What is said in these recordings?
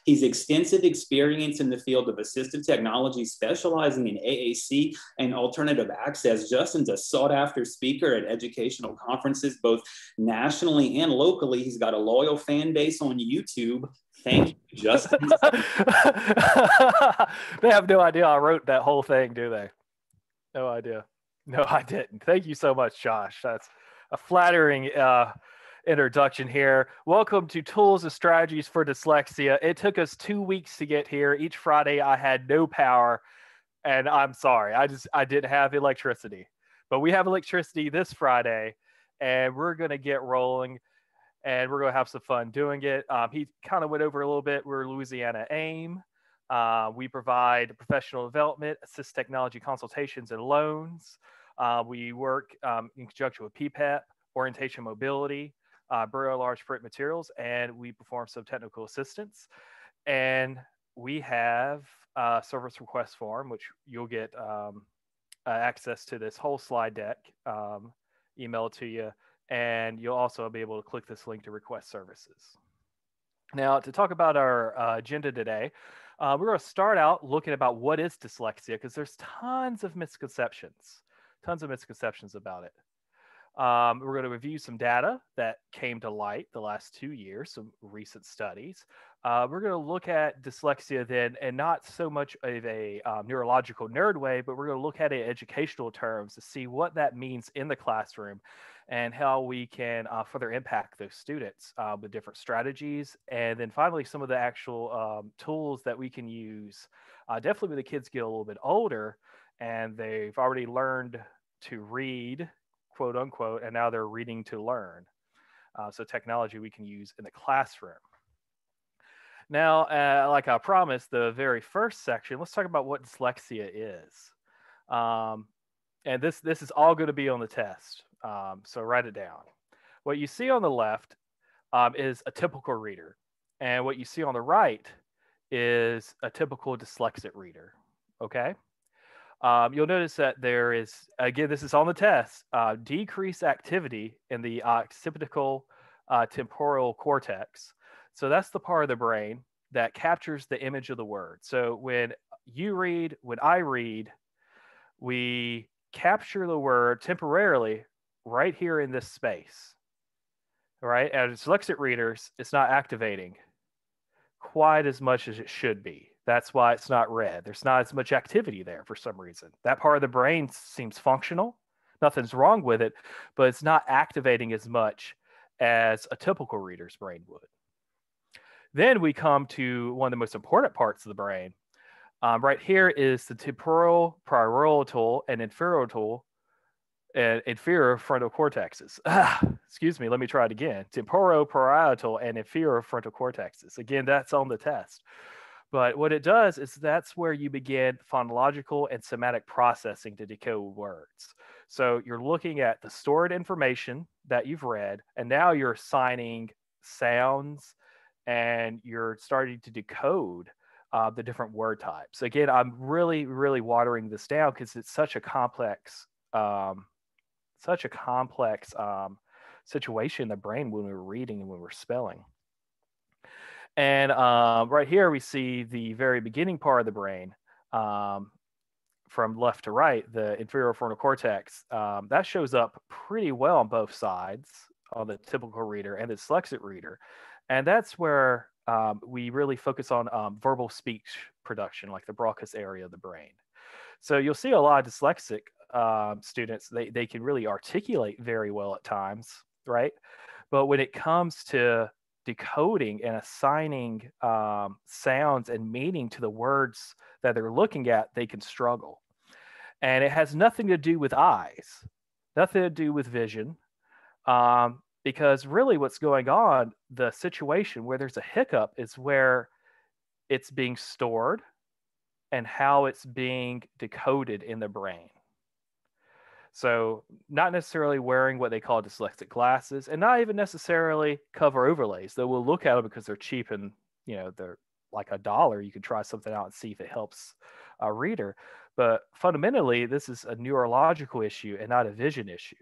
He's extensive experience in the field of assistive technology, specializing in AAC and alternative access. Justin's a sought-after speaker at educational conferences, both nationally and locally. He's got a loyal fan base on YouTube. Thank you, Justin. They have no idea I wrote that whole thing, do they? No idea. No, I didn't. Thank you so much, Josh. That's a flattering introduction here. Welcome to Tools and Strategies for Dyslexia. It took us 2 weeks to get here. Each Friday I had no power, and I'm sorry. I didn't have electricity. But we have electricity this Friday, and we're going to get rolling, and we're going to have some fun doing it. He kind of went over a little bit. We're LA-AEM. We provide professional development, assist technology consultations and loans. We work in conjunction with PPEP, orientation mobility, Braille large print materials, and we perform some technical assistance. And we have a service request form, which you'll get access to this whole slide deck emailed to you. And you'll also be able to click this link to request services. Now, to talk about our agenda today, we're going to start out looking about what is dyslexia, because there's tons of misconceptions about it. We're going to review some data that came to light the last 2 years, some recent studies. We're going to look at dyslexia then, and not so much of a neurological nerd way, but we're going to look at it in educational terms to see what that means in the classroom and how we can further impact those students with different strategies. And then finally, some of the actual tools that we can use, definitely when the kids get a little bit older and they've already learned to read, quote unquote, and now they're reading to learn. So technology we can use in the classroom. Now, like I promised, the very first section, let's talk about what dyslexia is. And this is all going to be on the test. So write it down. What you see on the left is a typical reader. And what you see on the right is a typical dyslexic reader. Okay? You'll notice that there is, again, this is on the test, decreased activity in the occipital temporal cortex. So that's the part of the brain that captures the image of the word. So when you read, when I read, we capture the word temporarily right here in this space. All right? As dyslexic readers, it's not activating quite as much as it should be. That's why it's not read. There's not as much activity there for some reason. That part of the brain seems functional. Nothing's wrong with it, but it's not activating as much as a typical reader's brain would. Then we come to one of the most important parts of the brain. Right here is the temporal, parietal, and inferior frontal cortexes. Excuse me, let me try it again. Temporal, parietal, and inferior frontal cortexes. Again, that's on the test. But what it does is that's where you begin phonological and semantic processing to decode words. So you're looking at the stored information that you've read, and now you're assigning sounds, and you're starting to decode the different word types. Again, I'm really, really watering this down because it's such a complex situation in the brain when we're reading and when we're spelling. And right here we see the very beginning part of the brain from left to right, the inferior frontal cortex. That shows up pretty well on both sides, on the typical reader and the dyslexic reader. And that's where we really focus on verbal speech production, like the Broca's area of the brain. So you'll see a lot of dyslexic students, they can really articulate very well at times, right? But when it comes to decoding and assigning sounds and meaning to the words that they're looking at, they can struggle. And it has nothing to do with eyes, nothing to do with vision, because really what's going on, the situation where there's a hiccup is where it's being stored and how it's being decoded in the brain. So not necessarily wearing what they call dyslexic glasses, and not even necessarily cover overlays, though we'll look at them because they're cheap and, you know, they're like $1. You can try something out and see if it helps a reader. But fundamentally, this is a neurological issue and not a vision issue.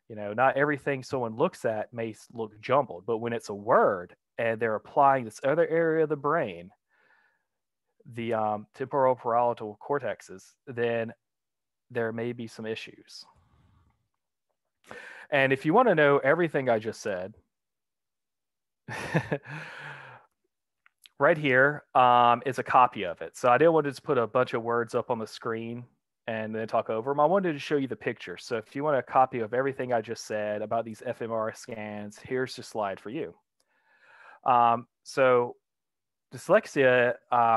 You know, not everything someone looks at may look jumbled, but when it's a word, and they're applying this other area of the brain, the temporal parietal cortexes, then there may be some issues. And if you want to know everything I just said, right here is a copy of it. So I didn't want to just put a bunch of words up on the screen and then talk over them. I wanted to show you the picture. So if you want a copy of everything I just said about these fMRI scans, here's the slide for you. So dyslexia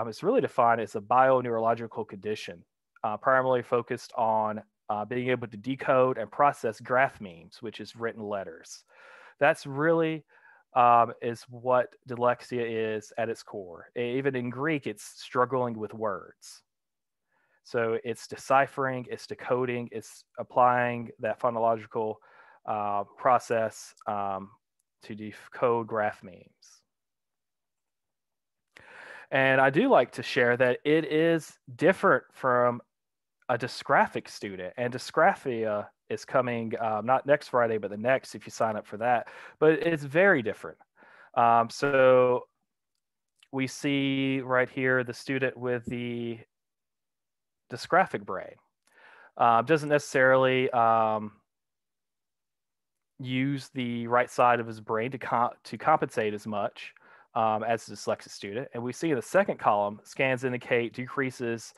is really defined as a bioneurological condition, primarily focused on being able to decode and process graph memes, which is written letters. That's really is what dyslexia is at its core. Even in Greek, it's struggling with words. So it's deciphering, it's decoding, it's applying that phonological process to decode graph memes. And I do like to share that it is different from a dysgraphic student. And dysgraphia is coming not next Friday, but the next if you sign up for that. But it's very different. So we see right here the student with the dysgraphic brain. Doesn't necessarily use the right side of his brain to compensate as much as a dyslexic student. And we see in the second column, scans indicate decreases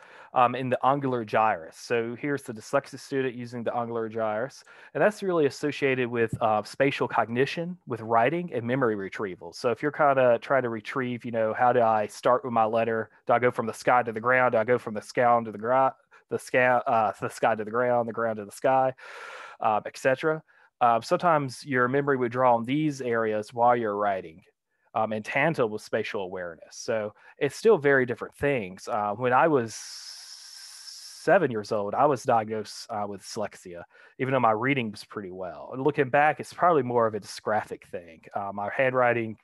in the ungular gyrus. So here's the dyslexic student using the ungular gyrus. And that's really associated with spatial cognition, with writing, and memory retrieval. So if you're kind of trying to retrieve, how do I start with my letter? Do I go from the sky to the ground? Do I go from the sky to the sky to the ground to the sky, etc. Sometimes your memory would draw on these areas while you're writing. In tandem with spatial awareness. So it's still very different things. When I was 7 years old, I was diagnosed with dyslexia, even though my reading was pretty well. And looking back, it's probably more of a dysgraphic thing. My handwriting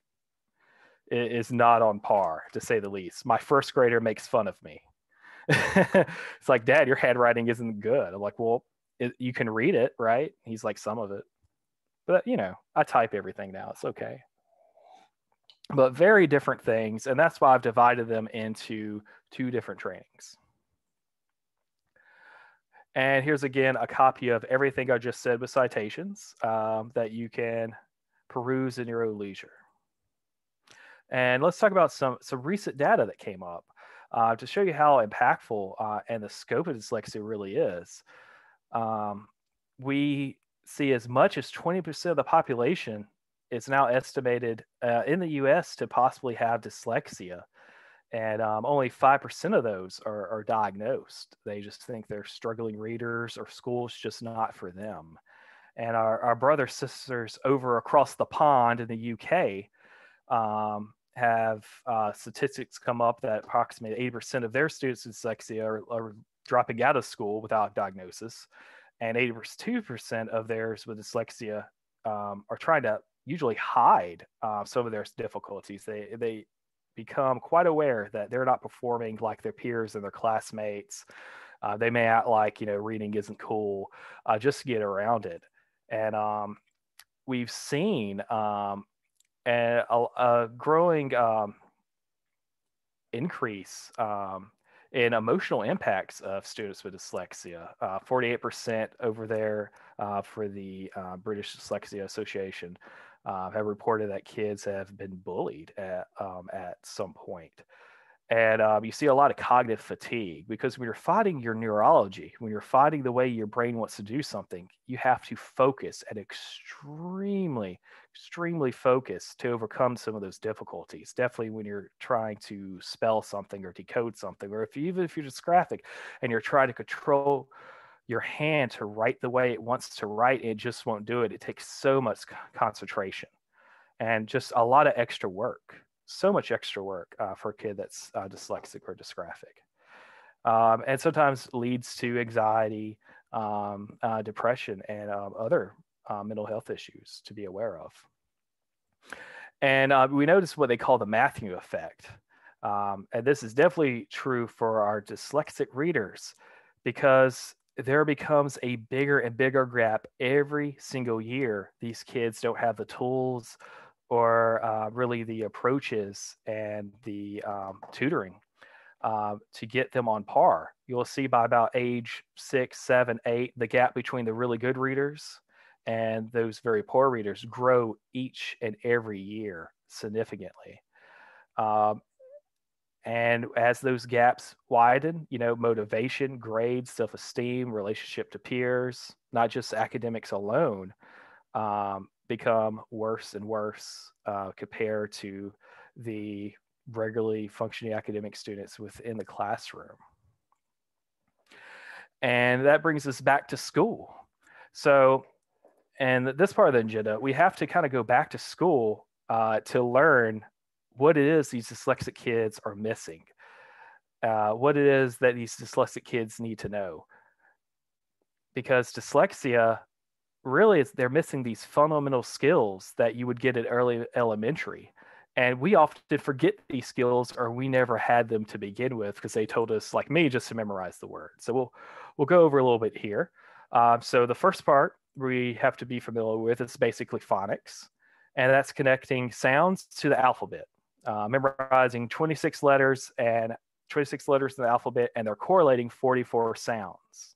is not on par, to say the least. My first grader makes fun of me. It's like, Dad, your handwriting isn't good. I'm like, well, you can read it, right? He's like, some of it. But, I type everything now. It's okay. But very different things. And that's why I've divided them into 2 different trainings. And here's again a copy of everything I just said with citations that you can peruse in your own leisure. And let's talk about some recent data that came up to show you how impactful and the scope of dyslexia really is. We see as much as 20% of the population is now estimated in the US to possibly have dyslexia. And only 5% of those are diagnosed. They just think they're struggling readers or school's just not for them. And our brothers, sisters over across the pond in the UK have statistics come up that approximately 80% of their students with dyslexia are dropping out of school without diagnosis. And 82% of theirs with dyslexia are trying to usually hide some of their difficulties. They become quite aware that they're not performing like their peers and their classmates. They may act like, reading isn't cool just to get around it. And we've seen a growing increase in emotional impacts of students with dyslexia. 48% over there for the British Dyslexia Association have reported that kids have been bullied at some point. And you see a lot of cognitive fatigue because when you're fighting your neurology, when you're fighting the way your brain wants to do something, you have to focus and extremely focus to overcome some of those difficulties. Definitely when you're trying to spell something or decode something, or even if you're dysgraphic and you're trying to control your hand to write the way it wants to write, it just won't do it. It takes so much concentration and just a lot of extra work. So much extra work for a kid that's dyslexic or dysgraphic. And sometimes leads to anxiety, depression, and other mental health issues to be aware of. And we notice what they call the Matthew effect. And this is definitely true for our dyslexic readers because there becomes a bigger and bigger gap every single year. These kids don't have the tools, or really the approaches and the tutoring to get them on par. You'll see by about age 6, 7, 8, the gap between the really good readers and those very poor readers grow each and every year significantly. And as those gaps widen, motivation, grades, self-esteem, relationship to peers, not just academics alone, become worse and worse compared to the regularly functioning academic students within the classroom. And that brings us back to school. So, and this part of the agenda, we have to kind of go back to school to learn what it is these dyslexic kids are missing, what it is that these dyslexic kids need to know. Because dyslexia, really, they're missing these fundamental skills that you would get at early elementary. And we often forget these skills, or we never had them to begin with because they told us, like me, just to memorize the word. So we'll go over a little bit here. So the first part we have to be familiar with is basically phonics, and that's connecting sounds to the alphabet, memorizing 26 letters in the alphabet, and they're correlating 44 sounds.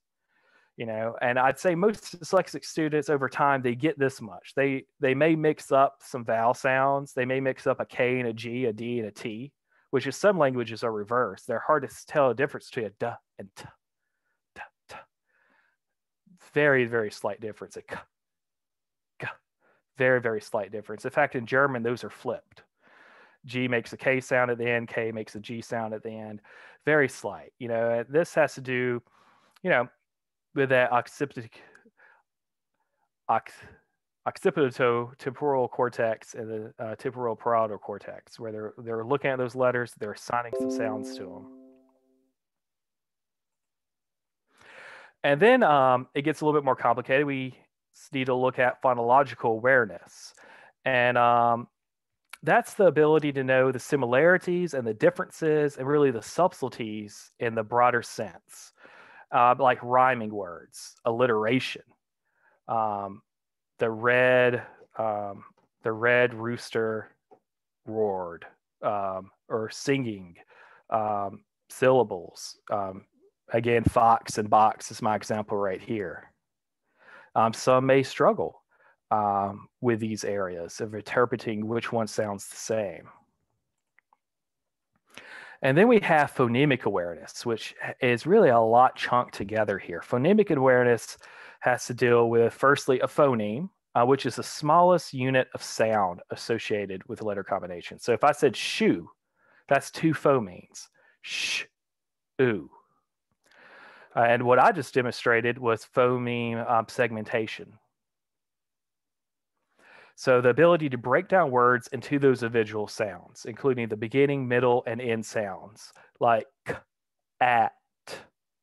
And I'd say most dyslexic students over time, they get this much. They may mix up some vowel sounds. They may mix up a K and a G, a D and a T, which is some languages are reversed. They're hard to tell a difference between a D and T. Very, very slight difference. A K, G, very, very slight difference. In fact, in German, those are flipped. G makes a K sound at the end, K makes a G sound at the end. Very slight. This has to do, with that occipitotemporal cortex and the temporal parietal cortex, where they're looking at those letters, they're assigning some sounds to them. And then it gets a little bit more complicated. We need to look at phonological awareness. And that's the ability to know the similarities and the differences and really the subtleties in the broader sense. Like rhyming words, alliteration, the red rooster roared, or singing, syllables. Again, fox and box is my example right here. Some may struggle with these areas of interpreting which one sounds the same. And then we have phonemic awareness, which is really a lot chunked together here. Phonemic awareness has to deal with, firstly, a phoneme, which is the smallest unit of sound associated with a letter combination. So if I said shoe, that's 2 phonemes, sh, oo. And what I just demonstrated was phoneme segmentation. So the ability to break down words into those individual sounds, including the beginning, middle, and end sounds, like k, at,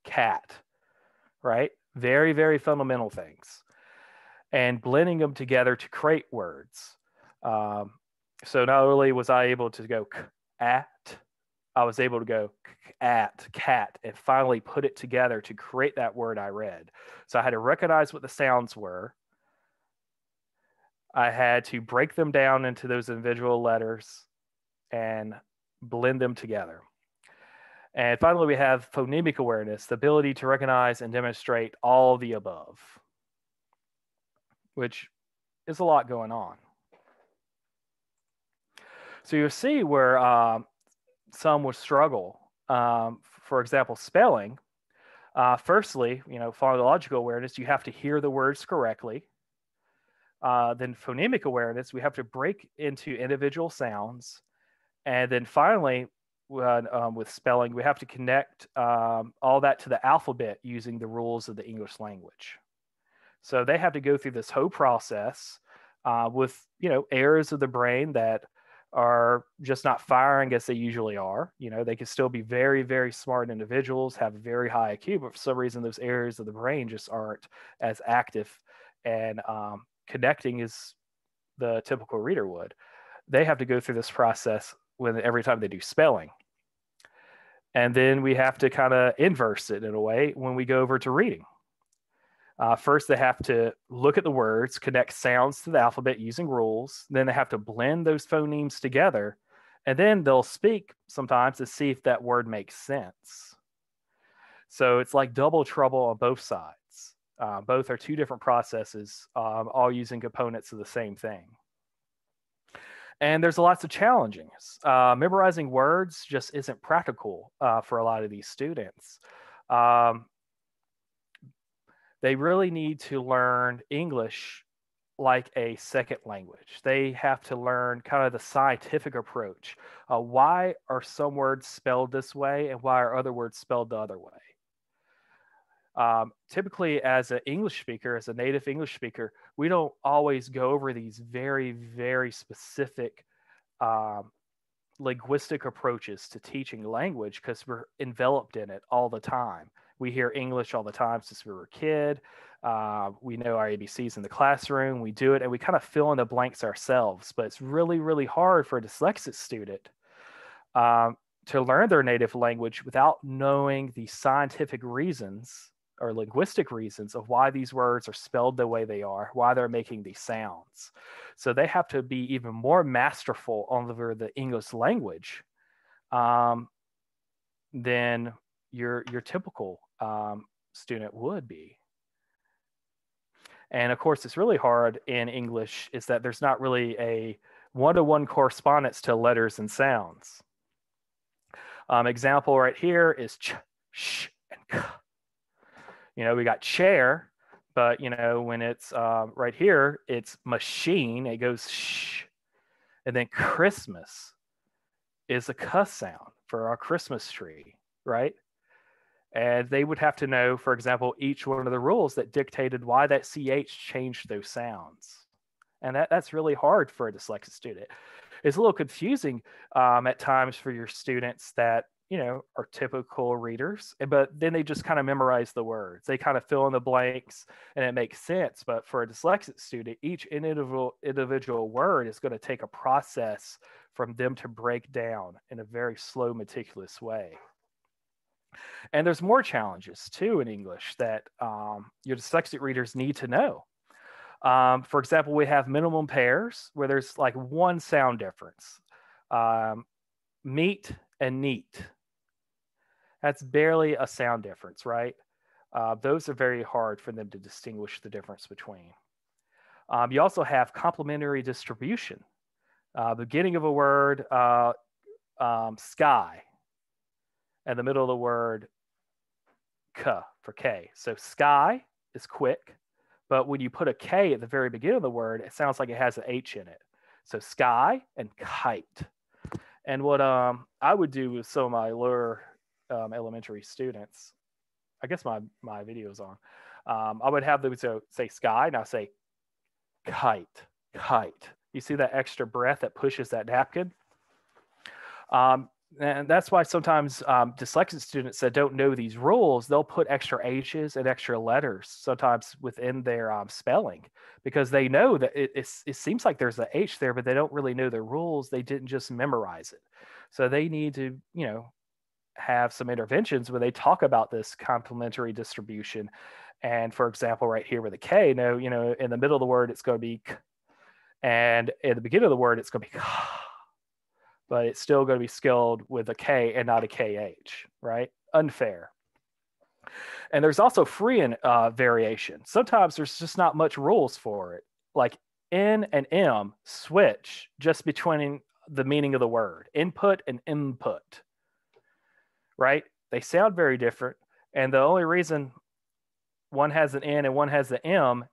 cat, right? Very, very fundamental things. And blending them together to create words. So not only was I able to go k, at, I was able to go at, cat, and finally put it together to create that word I read. So I had to recognize what the sounds were. I had to break them down into those individual letters and blend them together. And finally, we have phonemic awareness, the ability to recognize and demonstrate all the above, which is a lot going on. So you'll see where some would struggle. For example, spelling. Firstly, phonological awareness, you have to hear the words correctly. Then phonemic awareness, we have to break into individual sounds. And then finally, with spelling, we have to connect all that to the alphabet using the rules of the English language. So they have to go through this whole process with areas of the brain that are just not firing as they usually are. They can still be very, very smart individuals, have very high IQ, but for some reason those areas of the brain just aren't as active and connecting as the typical reader would. They have to go through this process every time they do spelling. And then we have to kind of inverse it in a way when we go over to reading. First, they have to look at the words, connect sounds to the alphabet using rules. Then they have to blend those phonemes together. And then they'll speak sometimes to see if that word makes sense. So it's like double trouble on both sides. Both are two different processes, all using components of the same thing. And there's lots of challenges. Memorizing words just isn't practical for a lot of these students. They really need to learn English like a second language. They have to learn kind of the scientific approach. Why are some words spelled this way and why are other words spelled the other way? Typically, as an English speaker, as a native English speaker, we don't always go over these very, very specific linguistic approaches to teaching language because we're enveloped in it all the time. We hear English all the time since we were a kid. We know our ABCs in the classroom. We do it and we kind of fill in the blanks ourselves. But it's really, really hard for a dyslexic student to learn their native language without knowing the scientific reasons or linguistic reasons of why these words are spelled the way they are, why they're making these sounds. So they have to be even more masterful on the English language than your typical student would be. And of course, it's really hard in English is that there's not really a one-to-one correspondence to letters and sounds. Example right here is ch, sh, and k. We got chair, but when it's right here, it's machine. It goes shh, and then Christmas is a cuss sound for our Christmas tree, right? And they would have to know, for example, each one of the rules that dictated why that CH changed those sounds. And that's really hard for a dyslexic student. It's a little confusing at times for your students that, are typical readers, but then they just kind of memorize the words. They kind of fill in the blanks and it makes sense. But for a dyslexic student, each individual word is going to take a process from them to break down in a very slow, meticulous way. And there's more challenges too in English that your dyslexic readers need to know. For example, we have minimum pairs where there's like one sound difference. Meet and neat. That's barely a sound difference, right? Those are very hard for them to distinguish the difference between. You also have complementary distribution. Beginning of a word, sky, and the middle of the word, k for K. So sky is quick, but when you put a K at the very beginning of the word, it sounds like it has an H in it. So sky and kite. And what I would do with some of my lower elementary students, I guess my video's on, I would have them say sky, and I'll say kite, kite. You see that extra breath that pushes that napkin? And that's why sometimes dyslexic students that don't know these rules, they'll put extra H's and extra letters sometimes within their spelling because they know that it seems like there's an H there, but they don't really know the rules. They didn't just memorize it. So they need to, have some interventions where they talk about this complementary distribution. And for example, right here with a K, in the middle of the word, it's going to be k, and in the beginning of the word, it's going to be k. But it's still going to be spelled with a K and not a KH, right? Unfair. And there's also free variation. Sometimes there's just not much rules for it. Like N and M switch just between the meaning of the word, input and input, right? They sound very different. And the only reason one has an N and one has an M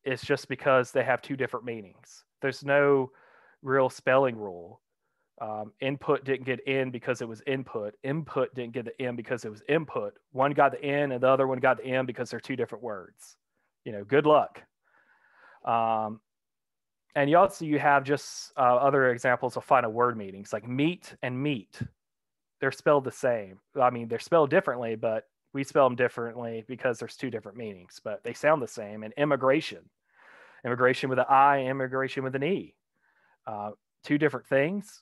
is just because they have two different meanings. There's no real spelling rule. Input didn't get in because it was input. Input didn't get the M because it was input. One got the N and the other one got the M because they're two different words. Good luck. And you have just other examples of final word meanings like meet and meat. They're spelled the same. I mean, they're spelled differently, but we spell them differently because there's two different meanings, but they sound the same. And immigration with an I, immigration with an E. Two different things.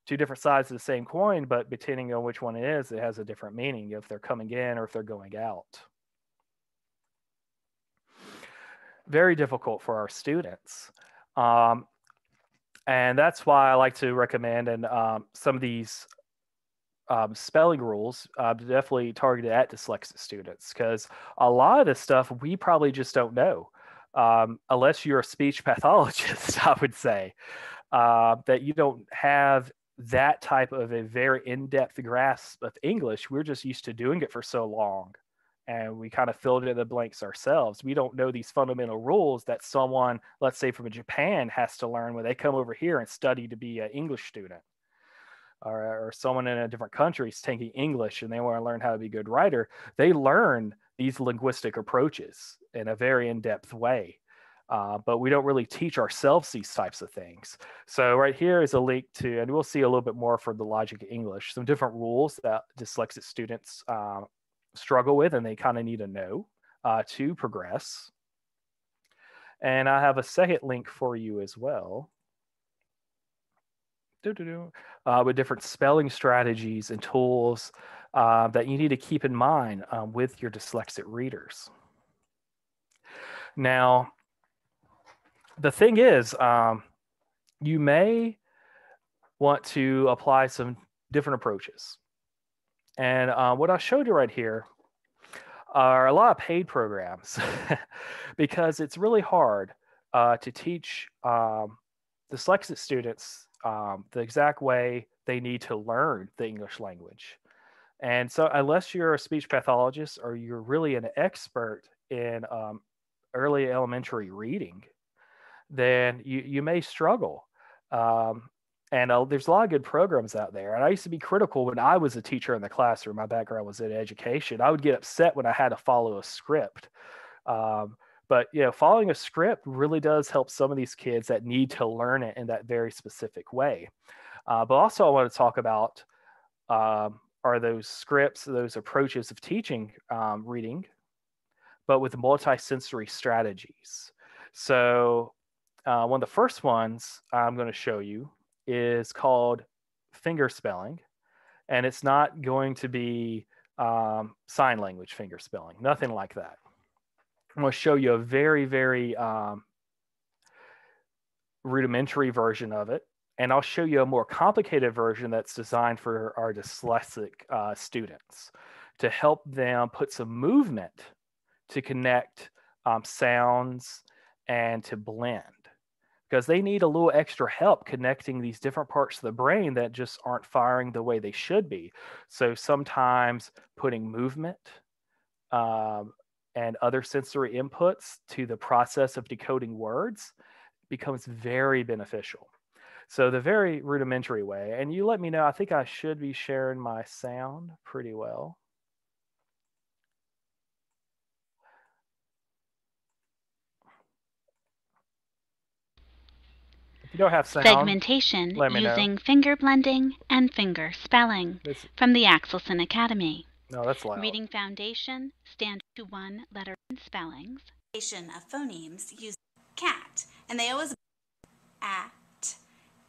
Two different sides of the same coin, but depending on which one it is, it has a different meaning if they're coming in or if they're going out. very difficult for our students. And that's why I like to recommend and some of these spelling rules definitely targeted at dyslexic students, because a lot of this stuff we probably just don't know unless you're a speech pathologist. I would say that you don't have that type of a very in-depth grasp of English. We're just used to doing it for so long, and we kind of filled in the blanks ourselves. We don't know these fundamental rules that someone, let's say from Japan, has to learn when they come over here and study to be an English student, or someone in a different country is taking English and they want to learn how to be a good writer. They learn these linguistic approaches in a very in-depth way. But we don't really teach ourselves these types of things. So right here is a link to, and we'll see a little bit more from the Logic of English, some different rules that dyslexic students struggle with and they kind of need to know to progress. And I have a second link for you as well. With different spelling strategies and tools that you need to keep in mind with your dyslexic readers. Now, the thing is, you may want to apply some different approaches. And what I showed you right here are a lot of paid programs because it's really hard to teach dyslexic students the exact way they need to learn the English language. And so unless you're a speech pathologist or you're really an expert in early elementary reading, then you may struggle. And there's a lot of good programs out there. And I used to be critical when I was a teacher in the classroom. My background was in education. I would get upset when I had to follow a script. But following a script really does help some of these kids that need to learn it in that very specific way. But also I want to talk about are those scripts, those approaches of teaching reading, but with multisensory strategies. So one of the first ones I'm going to show you is called Fingerspelling. And it's not going to be sign language fingerspelling, nothing like that. I'm going to show you a very, very rudimentary version of it. And I'll show you a more complicated version that's designed for our dyslexic students to help them put some movement to connect sounds and to blend, because they need a little extra help connecting these different parts of the brain that just aren't firing the way they should be. So sometimes putting movement and other sensory inputs to the process of decoding words becomes very beneficial. So the very rudimentary way, and you let me know, I think I should be sharing my sound pretty well. If you don't have sound, segmentation using finger blending and finger spelling from the Axelson Academy. No, that's loud. Reading Foundation, Standard to 1 letter spellings. Of phonemes use cat, and they always at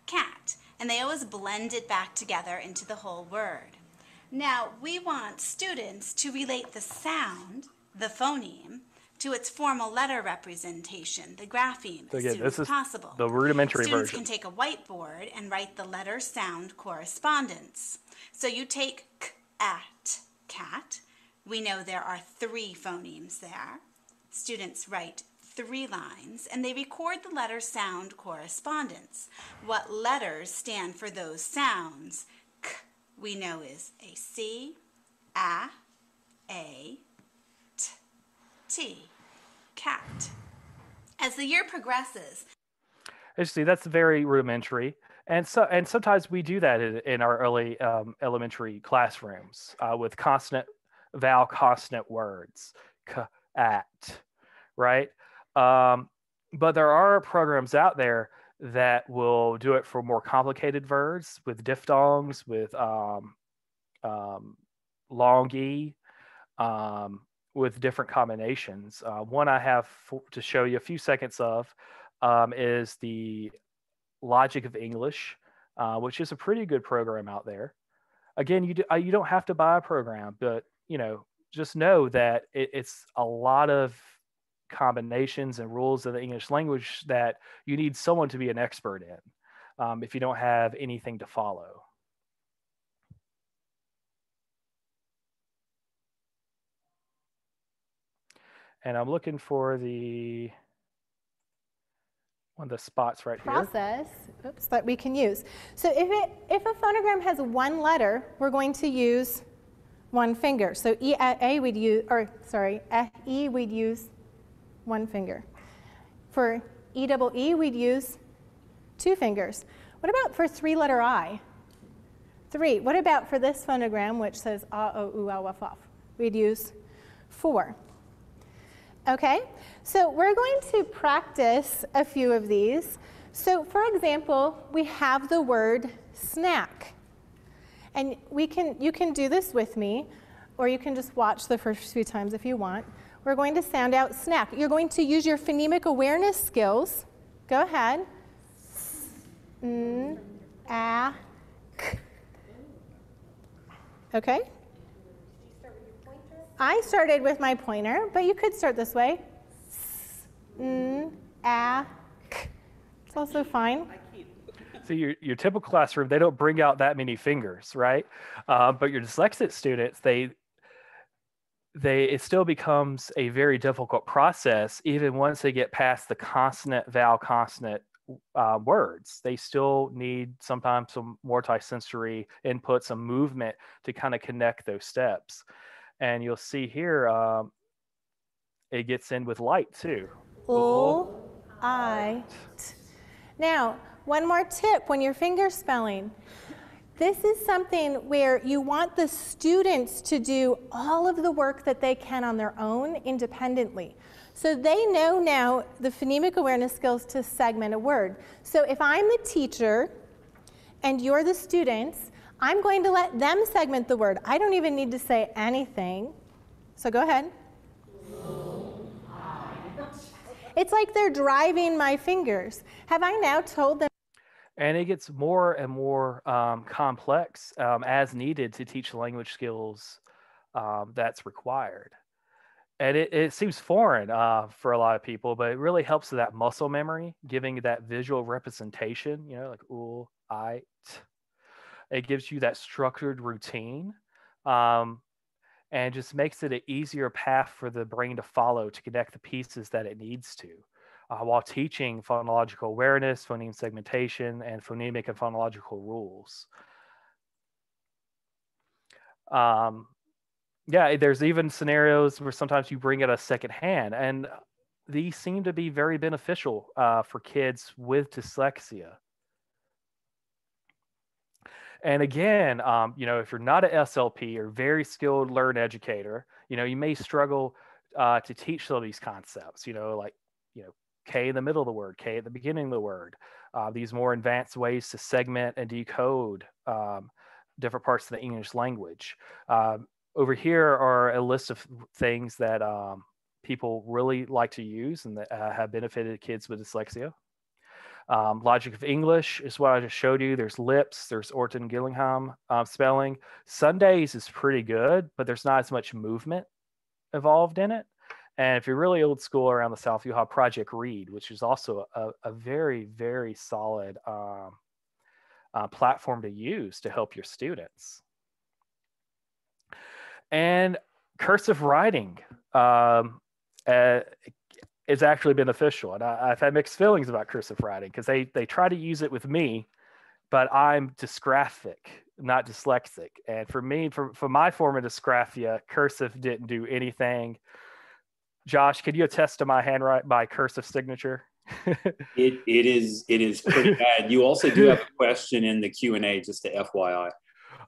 cat, and they always blend it back together into the whole word. Now we want students to relate the sound, the phoneme, to its formal letter representation, the grapheme, so as again, soon this as is possible. The rudimentary Students version. can take a whiteboard and write the letter-sound correspondence. So you take k, at, cat. We know there are 3 phonemes there. Students write 3 lines, and they record the letter-sound correspondence. What letters stand for those sounds? K, we know, is a C, a, T, cat. As the year progresses, you see, that's very rudimentary, and sometimes we do that in our early elementary classrooms with consonant vowel consonant words, k, at, right? But there are programs out there that will do it for more complicated words with diphthongs, with long e, with different combinations. One I have to show you a few seconds of is the Logic of English, which is a pretty good program out there. Again, you don't have to buy a program, but just know that it's a lot of combinations and rules of the English language that you need someone to be an expert in if you don't have anything to follow. And I'm looking for one of the spots right here. Process, oops, that we can use. So if a phonogram has one letter, we're going to use one finger. So E we'd use one finger. For E we'd use two fingers. What about for three-letter I? Three. What about for this phonogram, which says A, O, U, A, Waf, Waf? We'd use four. Okay, so we're going to practice a few of these. So for example, we have the word snack. And you can do this with me, or you can just watch the first few times if you want. We're going to sound out snack. You're going to use your phonemic awareness skills. Go ahead. N, A, K. Okay? I started with my pointer, but you could start this way. S, N, A, K. It's also fine. So your typical classroom, they don't bring out that many fingers, right? But your dyslexic students, it still becomes a very difficult process, even once they get past the consonant, vowel, consonant words. They still need sometimes some multi-sensory input, some movement to kind of connect those steps. And you'll see here, it gets in with light too. O, I, T. Now, one more tip when you're finger spelling. This is something where you want the students to do all of the work that they can on their own independently. So they know now the phonemic awareness skills to segment a word. So if I'm the teacher and you're the students, I'm going to let them segment the word. I don't even need to say anything. So go ahead. It's like they're driving my fingers. Have I now told them? And it gets more and more complex as needed to teach the language skills that's required. And it seems foreign for a lot of people, but it really helps with that muscle memory, giving that visual representation, like ooh, I, t. It gives you that structured routine and just makes it an easier path for the brain to follow to connect the pieces that it needs to. While teaching phonological awareness, phoneme segmentation, and phonemic and phonological rules. Yeah, there's even scenarios where sometimes you bring it a second hand, and these seem to be very beneficial for kids with dyslexia. And again, if you're not an SLP or very skilled learn educator, you may struggle to teach some of these concepts, like K in the middle of the word, K at the beginning of the word. These more advanced ways to segment and decode different parts of the English language. Over here are a list of things that people really like to use and that have benefited kids with dyslexia. Logic of English is what I just showed you. There's LIPS, there's Orton Gillingham spelling. Sundays is pretty good, but there's not as much movement involved in it. And if you're really old school around the South, you'll have Project Read, which is also a very, very solid platform to use to help your students. And cursive writing is actually beneficial. And I've had mixed feelings about cursive writing because they try to use it with me, but I'm dysgraphic, not dyslexic. And for me, for my form of dysgraphia, cursive didn't do anything. Josh, could you attest to my cursive signature? It is pretty bad. You also do have a question in the Q&A, just to FYI.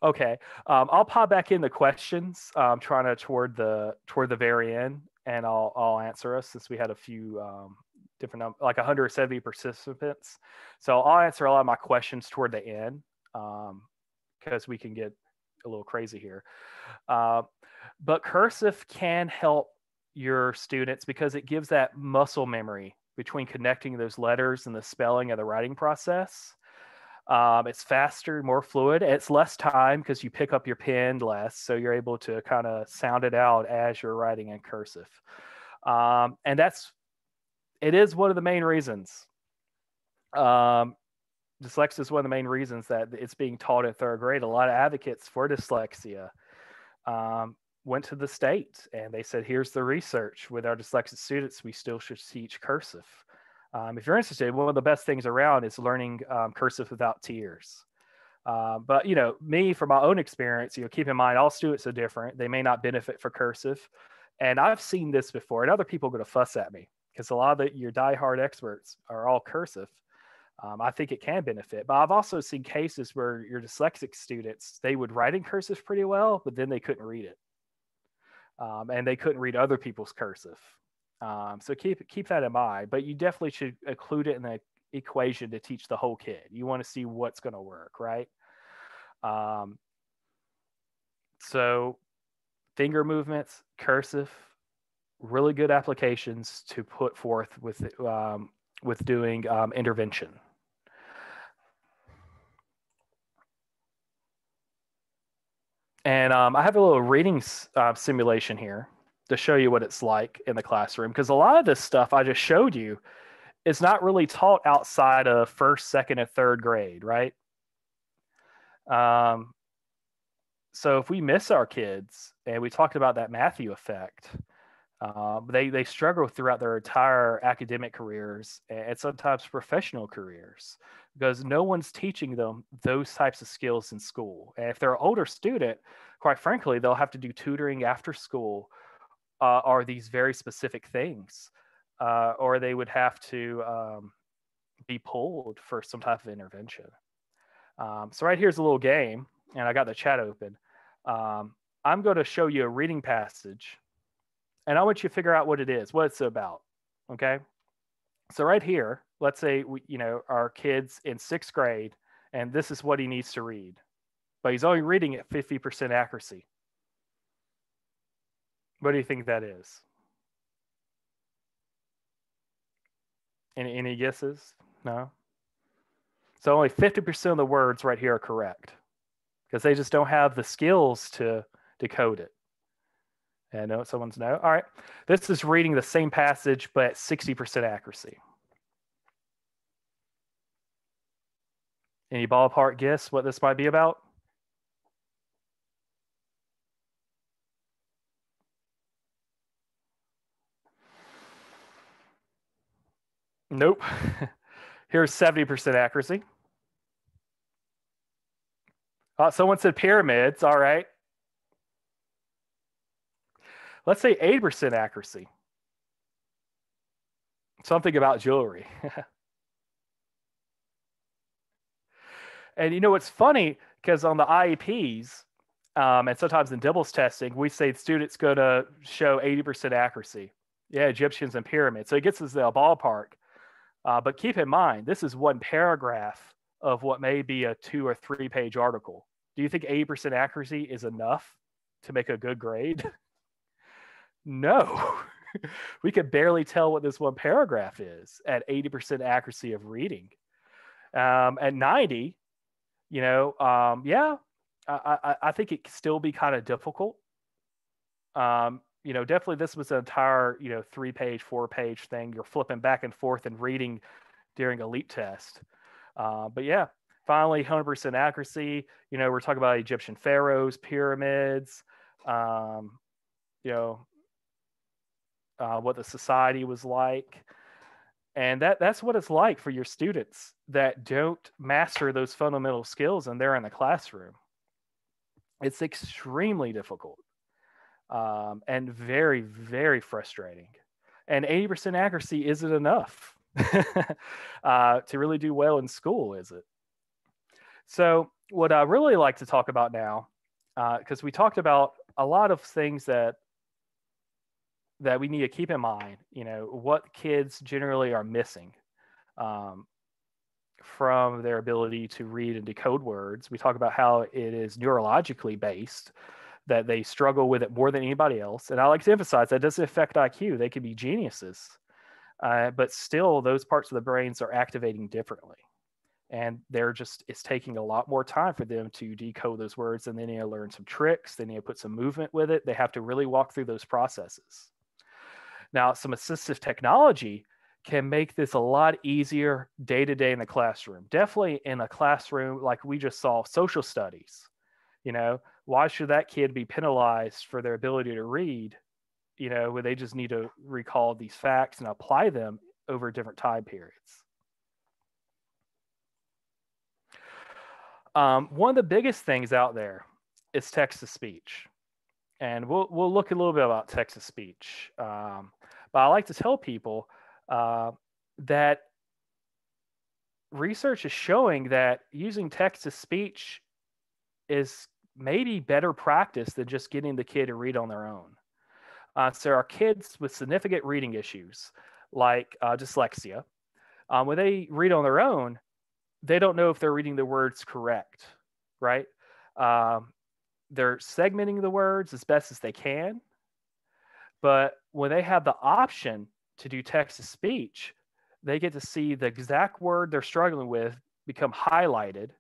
Okay, I'll pop back in the questions. I'm trying to toward the very end, and I'll answer us since we had a few different like 170 participants. So I'll answer a lot of my questions toward the end because we can get a little crazy here. But cursive can help your students because it gives that muscle memory between connecting those letters and the spelling of the writing process. It's faster, more fluid. It's less time because you pick up your pen less, so you're able to kind of sound it out as you're writing in cursive. And it is one of the main reasons. Dyslexia is one of the main reasons that it's being taught in third grade. A lot of advocates for dyslexia went to the state and they said, here's the research. With our dyslexic students, we still should teach cursive. If you're interested, one of the best things around is learning cursive without tears. But, me, from my own experience, keep in mind, all students are different. They may not benefit for cursive. And I've seen this before, and other people are going to fuss at me because a lot of your diehard experts are all cursive. I think it can benefit, but I've also seen cases where your dyslexic students, they would write in cursive pretty well, but then they couldn't read it. And they couldn't read other people's cursive. So keep that in mind, but you definitely should include it in the equation to teach the whole kid. You want to see what's going to work, right? So finger movements, cursive, really good applications to put forth with doing intervention. And I have a little reading simulation here to show you what it's like in the classroom, because a lot of this stuff I just showed you is not really taught outside of first, second, and third grade, right? So if we miss our kids, and we talked about that Matthew effect, they struggle throughout their entire academic careers and sometimes professional careers because no one's teaching them those types of skills in school. And if they're an older student, quite frankly, they'll have to do tutoring after school or these very specific things, or they would have to be pulled for some type of intervention. So right here's a little game, and I got the chat open. I'm going to show you a reading passage, and I want you to figure out what it is, what it's about, okay? So right here, let's say our kid's in 6th grade, and this is what he needs to read, but he's only reading at 50% accuracy. What do you think that is? Any guesses? No? So only 50% of the words right here are correct because they just don't have the skills to decode it. And no, someone's no. All right. This is reading the same passage, but 60% accuracy. Any ballpark guess what this might be about? Nope. Here's 70% accuracy. Someone said pyramids. All right. Let's say 80% accuracy. Something about jewelry. And it's funny because on the IEPs and sometimes in DIBELS testing, we say the student's going to show 80% accuracy. Yeah, Egyptians and pyramids. So it gets us the ballpark. But keep in mind, this is one paragraph of what may be a 2 or 3 page article. Do you think 80% accuracy is enough to make a good grade? No. We could barely tell what this one paragraph is at 80% accuracy of reading. At 90, I think it can still be kind of difficult. Definitely this was an entire, 3-page, 4-page thing. You're flipping back and forth and reading during a leap test. But yeah, finally 100% accuracy. We're talking about Egyptian pharaohs, pyramids, what the society was like. And that's what it's like for your students that don't master those fundamental skills and they're in the classroom. It's extremely difficult and very, very frustrating. And 80% accuracy isn't enough to really do well in school, is it? So what I really like to talk about now, because we talked about a lot of things that we need to keep in mind, what kids generally are missing from their ability to read and decode words. We talk about how it is neurologically based, that they struggle with it more than anybody else. And I like to emphasize that doesn't affect IQ. They can be geniuses, but still those parts of the brains are activating differently. And it's taking a lot more time for them to decode those words, and they need to learn some tricks. They need to put some movement with it. They have to really walk through those processes. Now, some assistive technology can make this a lot easier day to day in the classroom. Definitely in a classroom like we just saw, social studies. Why should that kid be penalized for their ability to read, where they just need to recall these facts and apply them over different time periods? One of the biggest things out there is text-to-speech. And we'll look a little bit about text-to-speech. But I like to tell people that research is showing that using text-to-speech is maybe better practice than just getting the kid to read on their own. So our kids with significant reading issues, like dyslexia, when they read on their own, they don't know if they're reading the words correct, right? They're segmenting the words as best as they can. But when they have the option to do text-to-speech, they get to see the exact word they're struggling with become highlighted,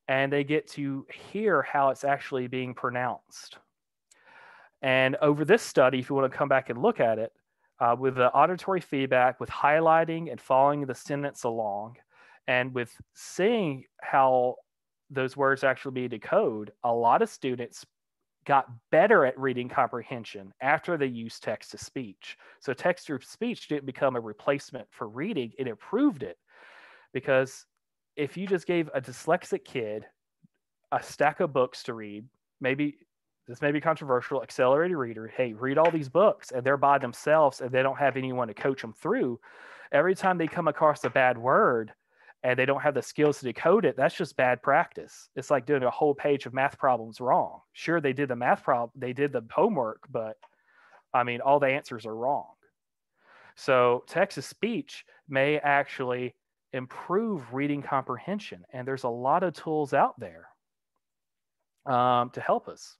and they get to hear how it's actually being pronounced. And over this study, if you want to come back and look at it, with the auditory feedback, with highlighting and following the sentence along, and with seeing how those words actually be decoded, a lot of students got better at reading comprehension after they used text-to-speech. So text-to-speech didn't become a replacement for reading, it improved it. Because if you just gave a dyslexic kid a stack of books to read, this may be controversial, accelerated reader, hey, read all these books, and they're by themselves and they don't have anyone to coach them through, every time they come across a bad word and they don't have the skills to decode it, that's just bad practice. It's like doing a whole page of math problems wrong. Sure, they did the math problem, they did the homework, but all the answers are wrong. So text-to-speech may actually improve reading comprehension, and there's a lot of tools out there to help us.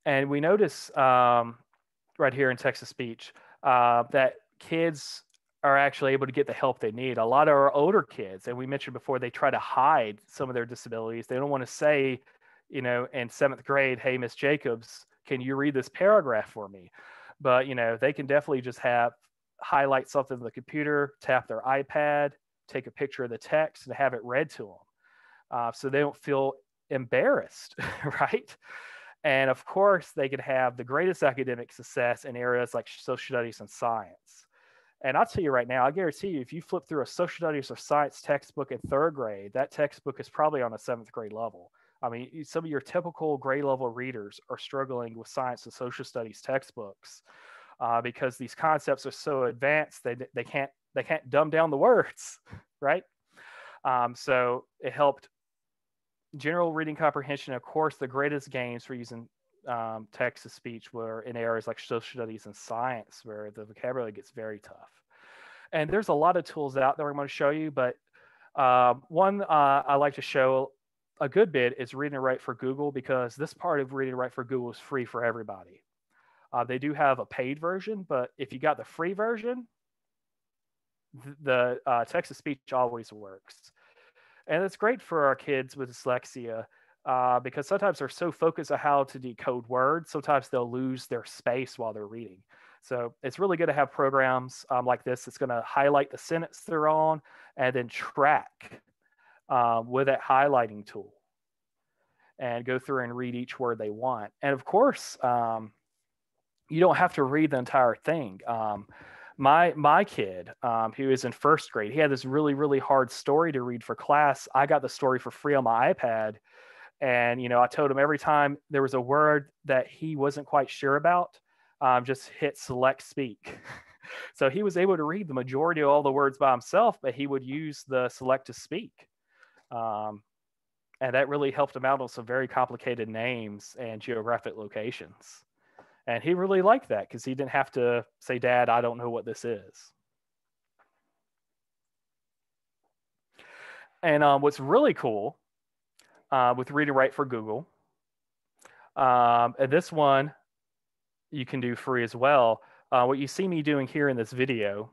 And we notice right here in text-to-speech that kids are actually able to get the help they need. A lot of our older kids, and we mentioned before, they try to hide some of their disabilities. They don't want to say, in 7th grade, hey, Miss Jacobs, can you read this paragraph for me? But, they can definitely just highlight something on the computer, tap their iPad, take a picture of the text and have it read to them. So they don't feel embarrassed, right? And of course, they could have the greatest academic success in areas like social studies and science. And I'll tell you right now, I guarantee you, if you flip through a social studies or science textbook in 3rd grade, that textbook is probably on a 7th grade level. Some of your typical grade level readers are struggling with science and social studies textbooks because these concepts are so advanced, they can't dumb down the words, right? So it helped general reading comprehension. Of course, the greatest gains for using text-to-speech were in areas like social studies and science, where the vocabulary gets very tough. And there's a lot of tools out there I'm going to show you, but one I like to show a good bit is Read and Write for Google, because this part of Read and Write for Google is free for everybody. They do have a paid version, but if you got the free version, the text-to-speech always works. And it's great for our kids with dyslexia because sometimes they're so focused on how to decode words, sometimes they'll lose their space while they're reading. So it's really good to have programs like this that's going to highlight the sentence they're on and then track with that highlighting tool and go through and read each word they want. And of course, you don't have to read the entire thing. My kid, who is in 1st grade, he had this really, really hard story to read for class. I got the story for free on my iPad. And, I told him every time there was a word that he wasn't quite sure about, just hit select speak. So he was able to read the majority of all the words by himself, but he would use the select to speak. And that really helped him out on some very complicated names and geographic locations. And he really liked that because he didn't have to say, Dad, I don't know what this is. And what's really cool with Read and Write for Google, and this one you can do free as well. What you see me doing here in this video,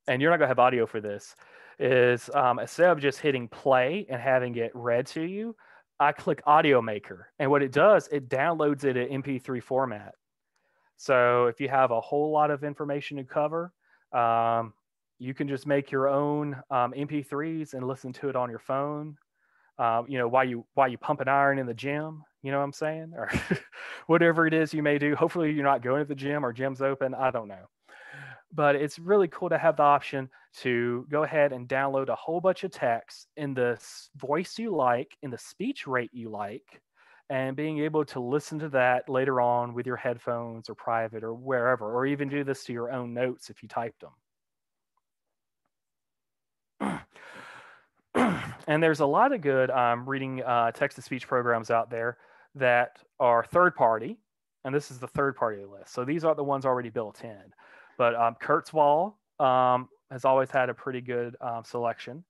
and you're not going to have audio for this, is instead of just hitting play and having it read to you, I click Audio Maker, and what it does, it downloads it in MP3 format. So if you have a whole lot of information to cover, you can just make your own MP3s and listen to it on your phone. While you pump an iron in the gym, you know what I'm saying, or whatever it is you may do. Hopefully you're not going to the gym or gym's open. I don't know, but it's really cool to have the option to go ahead and download a whole bunch of text in the voice you like, in the speech rate you like, and being able to listen to that later on with your headphones or private or wherever, or even do this to your own notes if you typed them. And there's a lot of good reading text-to-speech programs out there that are third-party, and this is the third-party list. So these are the ones already built in. But Kurzweil has always had a pretty good selection.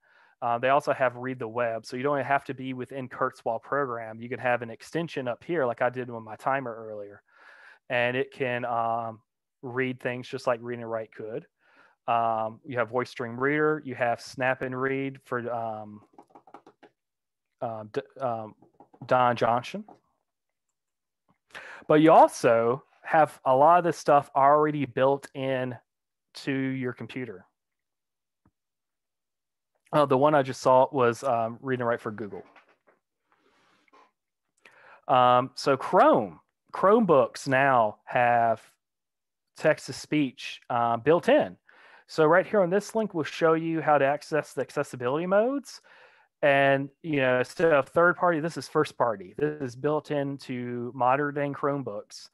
They also have Read the Web, so you don't have to be within Kurzweil program. You can have an extension up here, like I did with my timer earlier, and it can read things just like Read and Write could. You have Voice Stream Reader. You have Snap and Read for Don Johnson. But you also have a lot of this stuff already built in to your computer. The one I just saw was Read and Write for Google. So Chromebooks now have text-to-speech built in. So right here on this link, we'll show you how to access the accessibility modes. And, instead of third party, this is first party. This is built into modern day Chromebooks,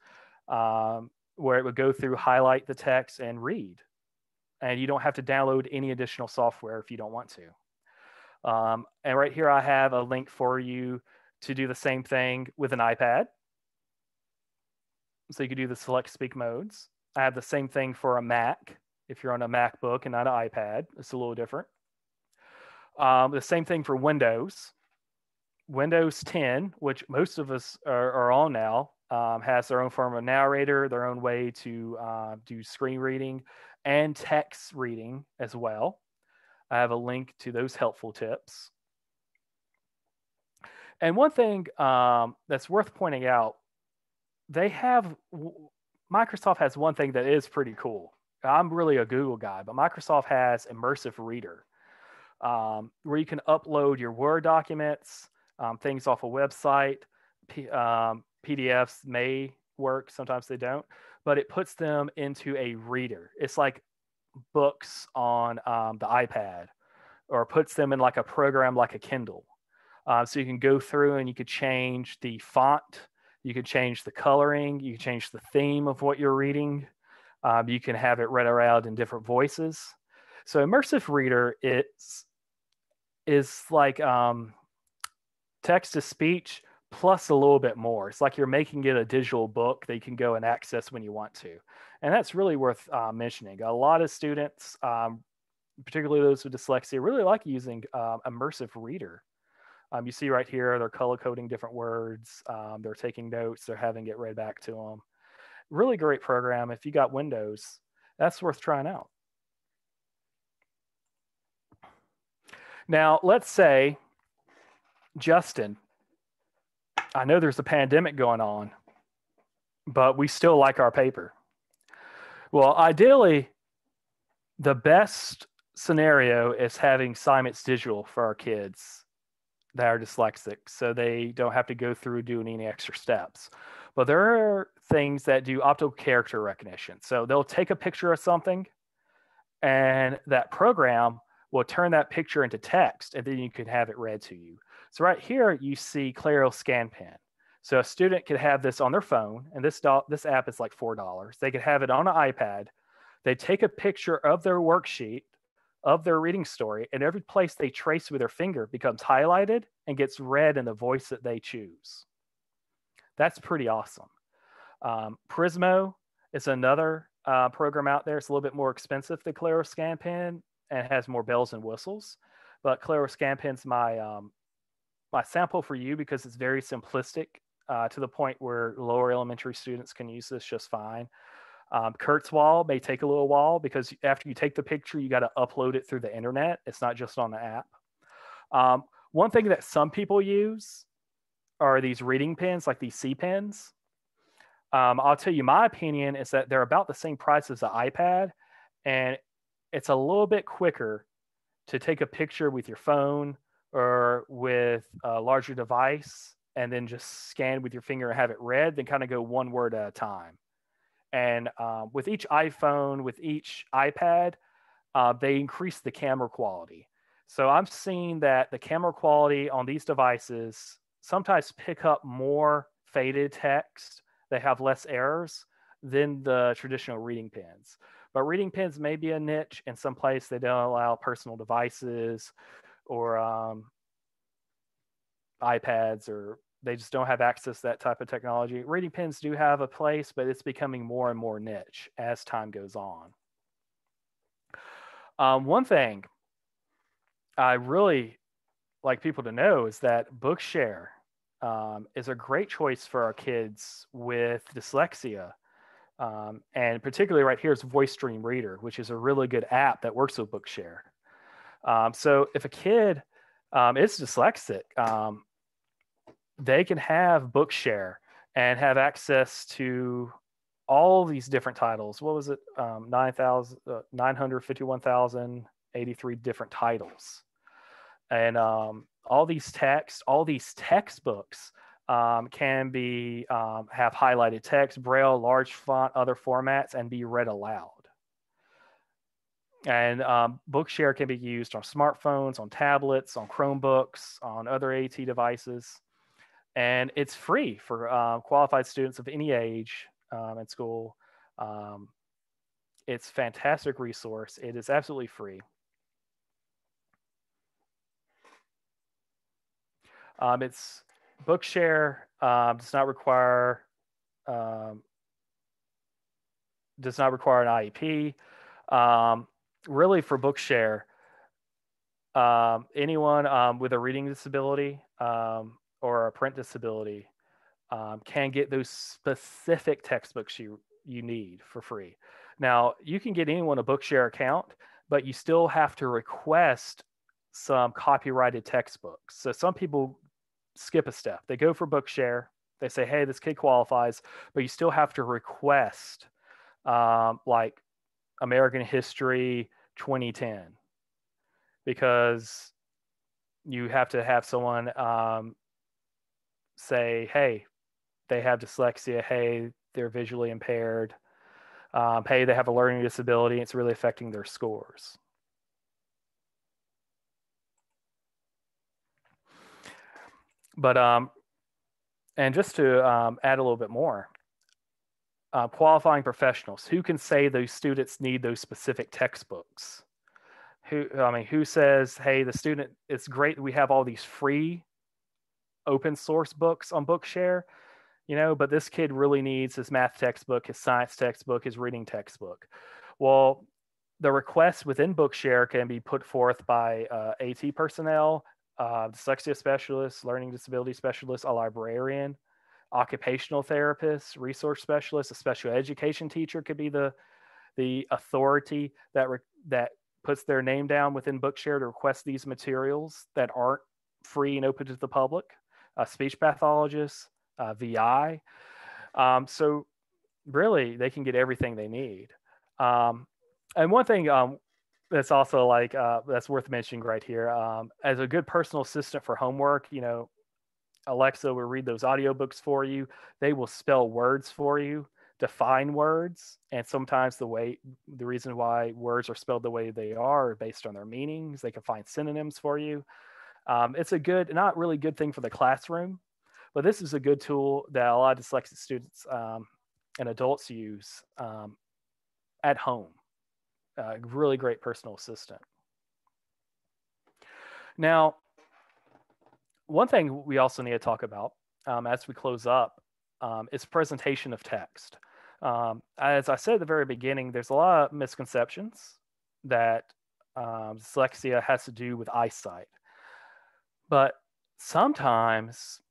where it would go through, highlight the text, and read. And you don't have to download any additional software if you don't want to. And right here, I have a link for you to do the same thing with an iPad. So you can do the select speak modes. I have the same thing for a Mac. If you're on a MacBook and not an iPad, it's a little different. The same thing for Windows. Windows 10, which most of us are on now, has their own form of narrator, their own way to do screen reading and text reading as well. I have a link to those helpful tips. And one thing that's worth pointing out, Microsoft has one thing that is pretty cool. I'm really a Google guy, but Microsoft has Immersive Reader, where you can upload your Word documents, things off a website. PDFs may work, sometimes they don't, but it puts them into a reader. It's like books on the iPad, or puts them in like a program like a Kindle. So you can go through and you could change the font, you could change the coloring, you can change the theme of what you're reading. You can have it read aloud in different voices. So Immersive Reader is like text-to-speech plus a little bit more. It's like you're making it a digital book that you can go and access when you want to. And that's really worth mentioning. A lot of students, particularly those with dyslexia, really like using Immersive Reader. You see right here, they're color coding different words. They're taking notes. They're having it read back to them. Really great program. If you got Windows, that's worth trying out. Now, let's say, Justin, I know there's a pandemic going on, but we still like our paper. Well, ideally, the best scenario is having assignments digital for our kids that are dyslexic, so they don't have to go through doing any extra steps. But there are things that do optical character recognition. So they'll take a picture of something, and that program will turn that picture into text, and then you can have it read to you. So right here, you see Claro Scan Pen. So a student could have this on their phone, and this app is like $4. They could have it on an iPad. They take a picture of their worksheet, of their reading story, and every place they trace with their finger becomes highlighted and gets read in the voice that they choose. That's pretty awesome. Prismo is another program out there. It's a little bit more expensive than Claro Scan Pen and has more bells and whistles. But Claro Scan Pen's my sample for you because it's very simplistic to the point where lower elementary students can use this just fine. Kurzweil may take a little while because after you take the picture, you got to upload it through the internet. It's not just on the app. One thing that some people use are these reading pens, like these C pens. I'll tell you my opinion is that they're about the same price as the iPad, and it's a little bit quicker to take a picture with your phone or with a larger device and then just scan with your finger and have it read, then kind of go one word at a time. And with each iPhone, with each iPad, they increase the camera quality. So I'm seeing that the camera quality on these devices sometimes pick up more faded text. They have less errors than the traditional reading pens. But reading pens may be a niche in some place. They don't allow personal devices or iPads, or they just don't have access to that type of technology. Reading pens do have a place, but it's becoming more and more niche as time goes on. One thing I really like people to know is that Bookshare is a great choice for our kids with dyslexia. And particularly right here is Voice Stream Reader, which is a really good app that works with Bookshare. So if a kid is dyslexic, they can have Bookshare and have access to all these different titles. What was it? 951,083 different titles. And all these textbooks can be have highlighted text, braille, large font, other formats, and be read aloud. And Bookshare can be used on smartphones, on tablets, on Chromebooks, on other AT devices. And it's free for qualified students of any age in school. It's a fantastic resource. It is absolutely free. It's Bookshare does not require an IEP. Really, for Bookshare, anyone with a reading disability or a print disability can get those specific textbooks you need for free. Now, you can get anyone a Bookshare account, but you still have to request some copyrighted textbooks. So some people skip a step. They go for Bookshare. They say, hey, this kid qualifies, but you still have to request like American History 2010, because you have to have someone say, hey, they have dyslexia, hey, they're visually impaired, hey, they have a learning disability, it's really affecting their scores. But, and just to add a little bit more, qualifying professionals, who can say those students need those specific textbooks? Who says, hey, the student, it's great that we have all these free open source books on Bookshare, but this kid really needs his math textbook, his science textbook, his reading textbook. Well, the requests within Bookshare can be put forth by AT personnel, dyslexia specialists, learning disability specialists, a librarian, occupational therapists, resource specialists, a special education teacher could be the authority that puts their name down within Bookshare to request these materials that aren't free and open to the public, speech pathologists, VI. So really, they can get everything they need. And one thing that's also that's worth mentioning right here, as a good personal assistant for homework, Alexa will read those audiobooks for you. They will spell words for you, define words, and sometimes the reason why words are spelled the way they are based on their meanings. They can find synonyms for you. It's a good, not really good thing for the classroom, but this is a good tool that a lot of dyslexic students and adults use at home. Really great personal assistant. Now, one thing we also need to talk about as we close up is presentation of text. As I said at the very beginning, there's a lot of misconceptions that dyslexia has to do with eyesight. But sometimes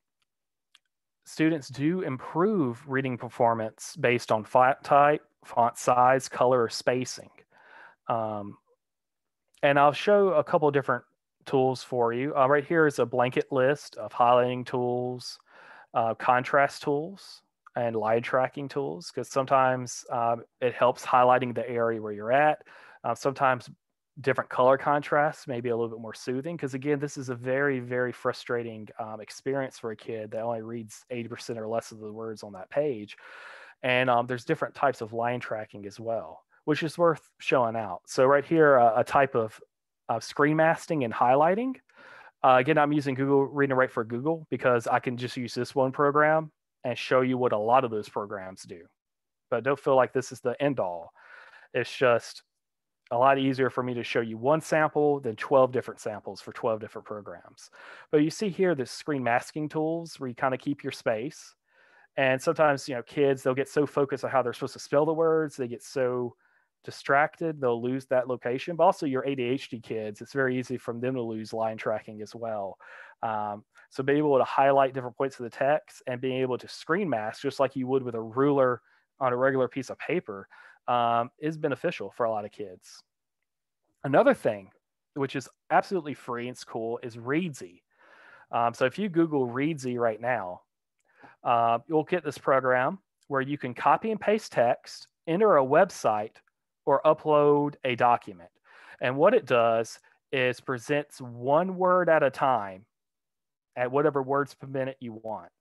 students do improve reading performance based on font type, font size, color, or spacing. And I'll show a couple different tools for you. Right here is a blanket list of highlighting tools, contrast tools and line tracking tools, because sometimes it helps highlighting the area where you're at. Sometimes different color contrasts may be a little bit more soothing, because again, this is a very, very frustrating experience for a kid that only reads 80% or less of the words on that page. And there's different types of line tracking as well, which is worth showing out. So right here, a type of screen masking and highlighting. Again, I'm using Google Read and Write for Google because I can just use this one program and show you what a lot of those programs do. But don't feel like this is the end all. It's just a lot easier for me to show you one sample than 12 different samples for 12 different programs. But you see here the screen masking tools where you kind of keep your space. And sometimes, kids, they'll get so focused on how they're supposed to spell the words, they get so distracted, they'll lose that location. But also your ADHD kids, it's very easy for them to lose line tracking as well. So being able to highlight different points of the text and being able to screen mask, just like you would with a ruler on a regular piece of paper, is beneficial for a lot of kids. Another thing, which is absolutely free and it's cool, is Readsy. So if you Google Readsy right now, you'll get this program where you can copy and paste text, enter a website, or upload a document. And what it does is presents one word at a time at whatever words per minute you want.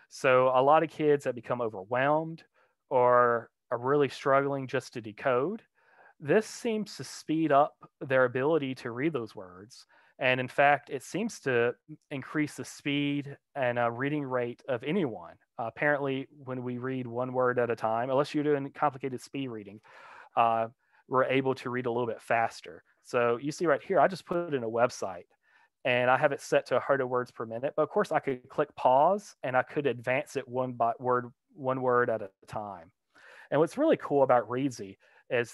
So a lot of kids that become overwhelmed or are really struggling just to decode, this seems to speed up their ability to read those words. And in fact, it seems to increase the speed and reading rate of anyone. Apparently, when we read one word at a time, unless you're doing complicated speed reading, we're able to read a little bit faster. So you see right here, I just put it in a website and I have it set to 100 words per minute. But of course, I could click pause and I could advance it one word at a time. And what's really cool about Readsy is,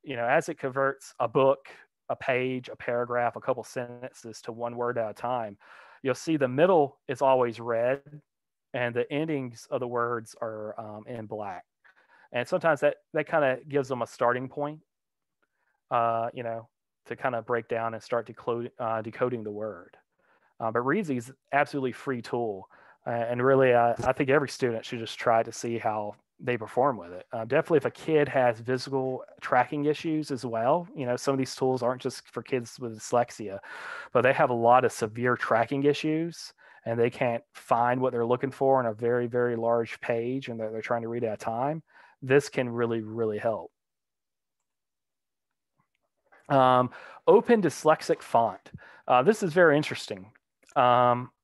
as it converts a book, a page, a paragraph, a couple sentences to one word at a time, you'll see the middle is always red and the endings of the words are in black. And sometimes that kind of gives them a starting point, to kind of break down and start decoding the word. But Readsy is an absolutely free tool. And really, I think every student should just try to see how they perform with it. Definitely if a kid has visual tracking issues as well, some of these tools aren't just for kids with dyslexia, but they have a lot of severe tracking issues and they can't find what they're looking for on a very, very large page and they're trying to read at a time. This can really, really help. Open dyslexic font. This is very interesting. I've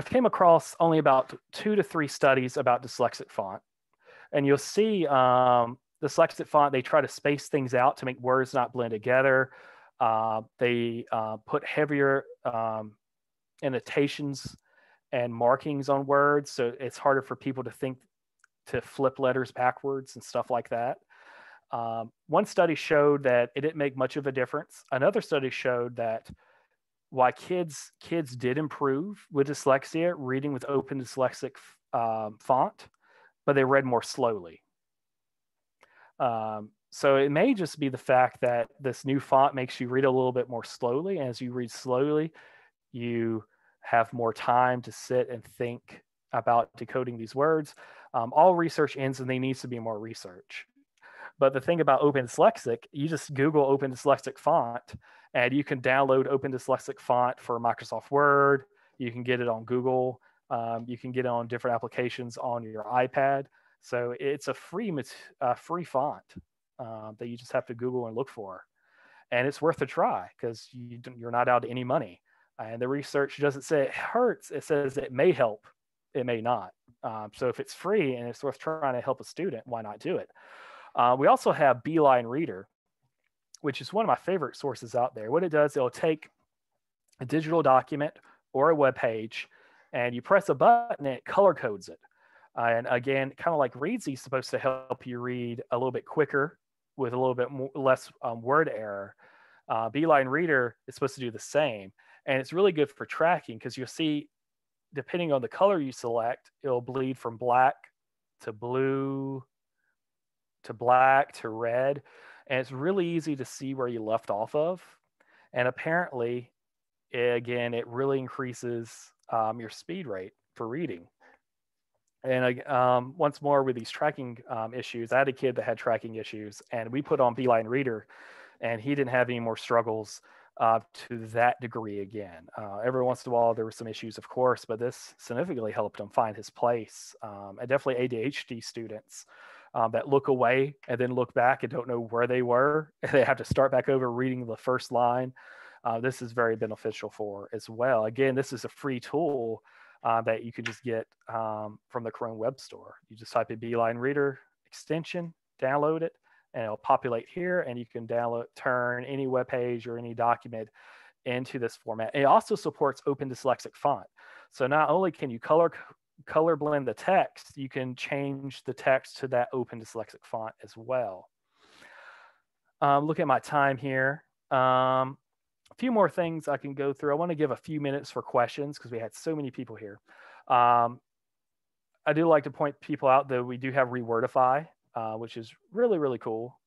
came across only about 2 to 3 studies about dyslexic font. And you'll see dyslexic font, they try to space things out to make words not blend together. They put heavier annotations and markings on words, so it's harder for people to flip letters backwards and stuff like that. One study showed that it didn't make much of a difference. Another study showed that why kids did improve with dyslexia reading with open dyslexic font, but they read more slowly. So it may just be the fact that this new font makes you read a little bit more slowly. And as you read slowly, you have more time to sit and think about decoding these words. All research ends and there needs to be more research. But the thing about Open Dyslexic, you just Google Open Dyslexic font and you can download Open Dyslexic font for Microsoft Word. You can get it on Google. You can get it on different applications on your iPad. So it's a free font that you just have to Google and look for. And it's worth a try because you're not out any money. And the research doesn't say it hurts. It says it may help. It may not. So if it's free and it's worth trying to help a student, why not do it? We also have Beeline Reader, which is one of my favorite sources out there. What it does, it'll take a digital document or a web page, and you press a button and it color codes it. And again, kind of like Readsy is supposed to help you read a little bit quicker with a little bit less word error. Beeline Reader is supposed to do the same. And it's really good for tracking because you'll see, depending on the color you select, it'll bleed from black to blue to black to red. And it's really easy to see where you left off of. And apparently, again, it really increases your speed rate for reading. And once more with these tracking issues, I had a kid that had tracking issues, and we put on Beeline Reader, and he didn't have any more struggles to that degree again. Every once in a while, there were some issues, of course, but this significantly helped him find his place. And definitely ADHD students that look away and then look back and don't know where they were. They have to start back over reading the first line. This is very beneficial for as well. Again, this is a free tool that you can just get from the Chrome Web Store. You just type in Beeline Reader extension, download it, and it'll populate here, and you can turn any web page or any document into this format. It also supports open dyslexic font. So not only can you color blend the text, you can change the text to that open dyslexic font as well. Look at my time here. A few more things I can go through. I want to give a few minutes for questions because we had so many people here. I do like to point people out that we do have Rewordify, which is really, really cool.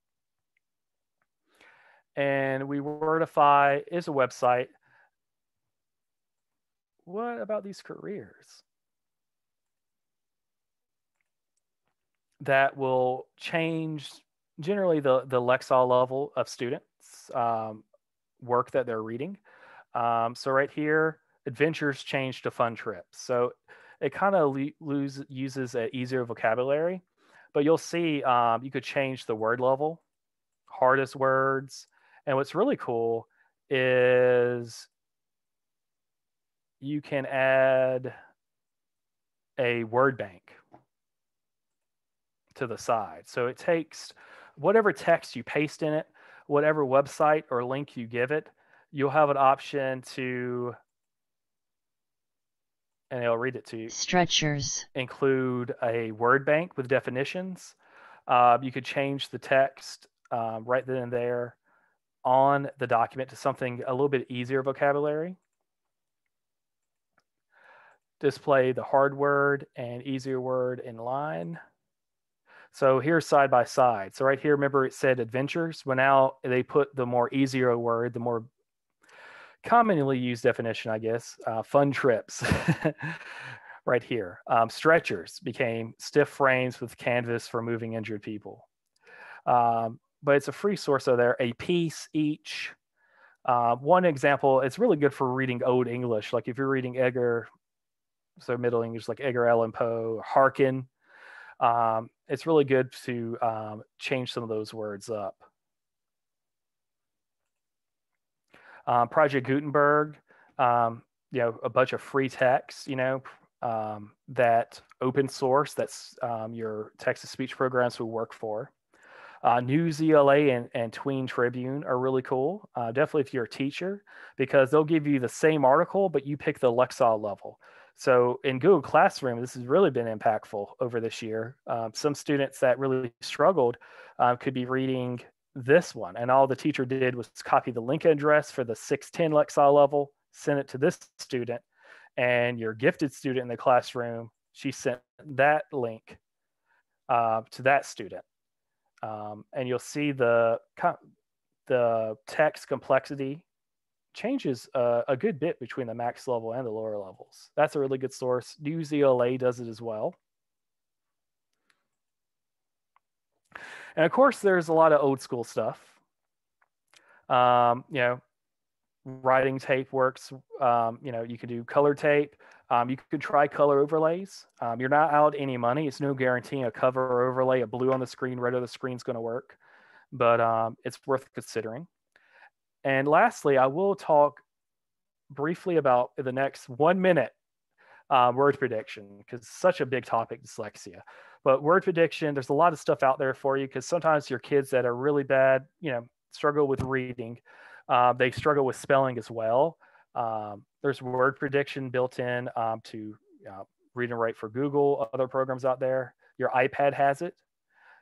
And Rewordify is a website. What about these careers? That will change generally the Lexile level of students' work that they're reading. So right here, adventures change to fun trips. So it kind of uses an easier vocabulary, but you'll see you could change the word level, hardest words. And what's really cool is you can add a word bank to the side. So it takes whatever text you paste in it, whatever website or link you give it, you'll have an option to, and it'll read it to you. Stretchers. Include a word bank with definitions. You could change the text right then and there on the document to something a little bit easier vocabulary. Display the hard word and easier word in line. So here's side by side. So right here, remember it said adventures. Well, now they put the more easier word, the more commonly used definition, I guess, fun trips right here. Stretchers became stiff frames with canvas for moving injured people. But it's a free source of there, a piece each. One example, it's really good for reading Old English. Like if you're reading Edgar, so Middle English, like Edgar Allan Poe, Harkin. It's really good to change some of those words up. Project Gutenberg, a bunch of free text, that open source, that's your text-to-speech programs will work for. News ELA and Tween Tribune are really cool, definitely if you're a teacher, because they'll give you the same article, but you pick the Lexile level. So in Google Classroom, this has really been impactful over this year. Some students that really struggled could be reading this one, and all the teacher did was copy the link address for the 610 Lexile level, send it to this student, and your gifted student in the classroom, she sent that link to that student. And you'll see the text complexity changes a good bit between the max level and the lower levels. That's a really good source. News ELA does it as well. And of course, there's a lot of old school stuff. Writing tape works. You can do color tape. You could try color overlays. You're not out any money. It's no guarantee a cover overlay, a blue on the screen, red on the screen is going to work, but it's worth considering. And lastly, I will talk briefly about the next 1 minute word prediction, because it's such a big topic, dyslexia. But word prediction, there's a lot of stuff out there for you, because sometimes your kids that are really bad, struggle with reading. They struggle with spelling as well. There's word prediction built in to read and write for Google, other programs out there. Your iPad has it.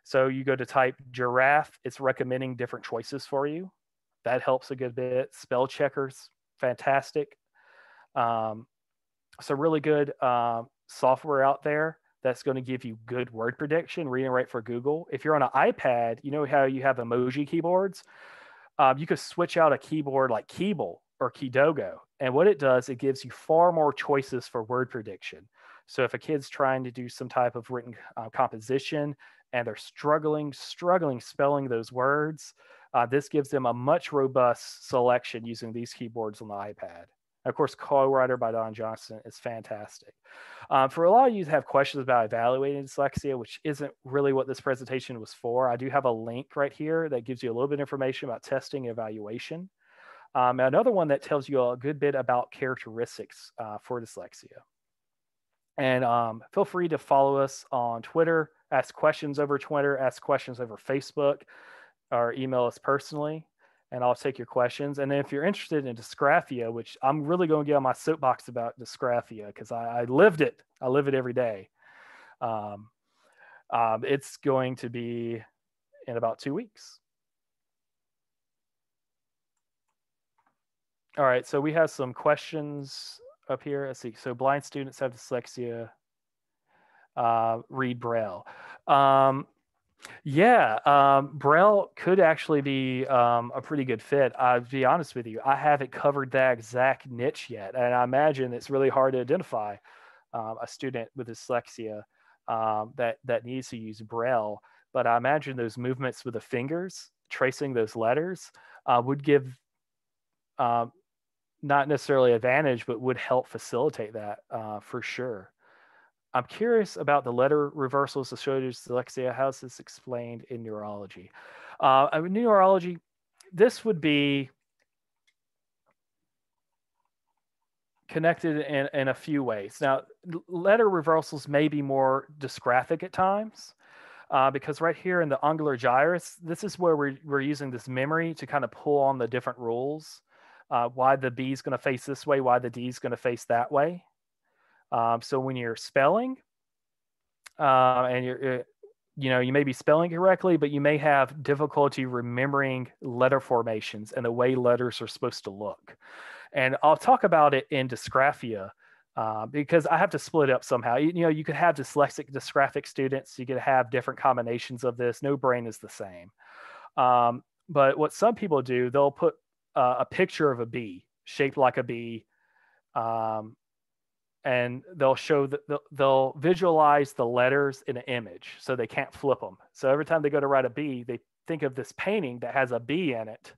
So you go to type giraffe, it's recommending different choices for you. That helps a good bit. Spell checkers, fantastic. So really good software out there that's going to give you good word prediction, read and write for Google. If you're on an iPad, you know how you have emoji keyboards? You could switch out a keyboard like Keeble or Kidogo. And what it does, it gives you far more choices for word prediction. So if a kid's trying to do some type of written composition and they're struggling spelling those words, this gives them a much robust selection using these keyboards on the iPad. Of course, Co-Writer by Don Johnson is fantastic. For a lot of you who have questions about evaluating dyslexia, which isn't really what this presentation was for, I do have a link right here that gives you a little bit of information about testing and evaluation. Another one that tells you a good bit about characteristics for dyslexia. And feel free to follow us on Twitter, ask questions over Twitter, ask questions over Facebook, or email us personally, and I'll take your questions. And then if you're interested in dysgraphia, which I'm really going to get on my soapbox about dysgraphia because I lived it. I live it every day. It's going to be in about 2 weeks. All right, so we have some questions up here. Let's see. So blind students have dyslexia. Read Braille. Braille could actually be a pretty good fit. I'll be honest with you. I haven't covered that exact niche yet. And I imagine it's really hard to identify a student with dyslexia that needs to use Braille. But I imagine those movements with the fingers, tracing those letters, would give not necessarily advantage, but would help facilitate that for sure. I'm curious about the letter reversals associated with dyslexia. How is this explained in neurology? In neurology, this would be connected in a few ways. Now, letter reversals may be more dysgraphic at times because right here in the ungular gyrus, this is where we're using this memory to kind of pull on the different rules. Why the B is going to face this way, why the D is going to face that way. So when you're spelling, and you may be spelling correctly, but you may have difficulty remembering letter formations and the way letters are supposed to look. And I'll talk about it in dysgraphia because I have to split it up somehow. You could have dyslexic, dysgraphic students. You could have different combinations of this. No brain is the same. But what some people do, they'll put a picture of a bee shaped like a bee, and they'll show that they'll visualize the letters in an image so they can't flip them. So every time they go to write a bee, they think of this painting that has a bee in it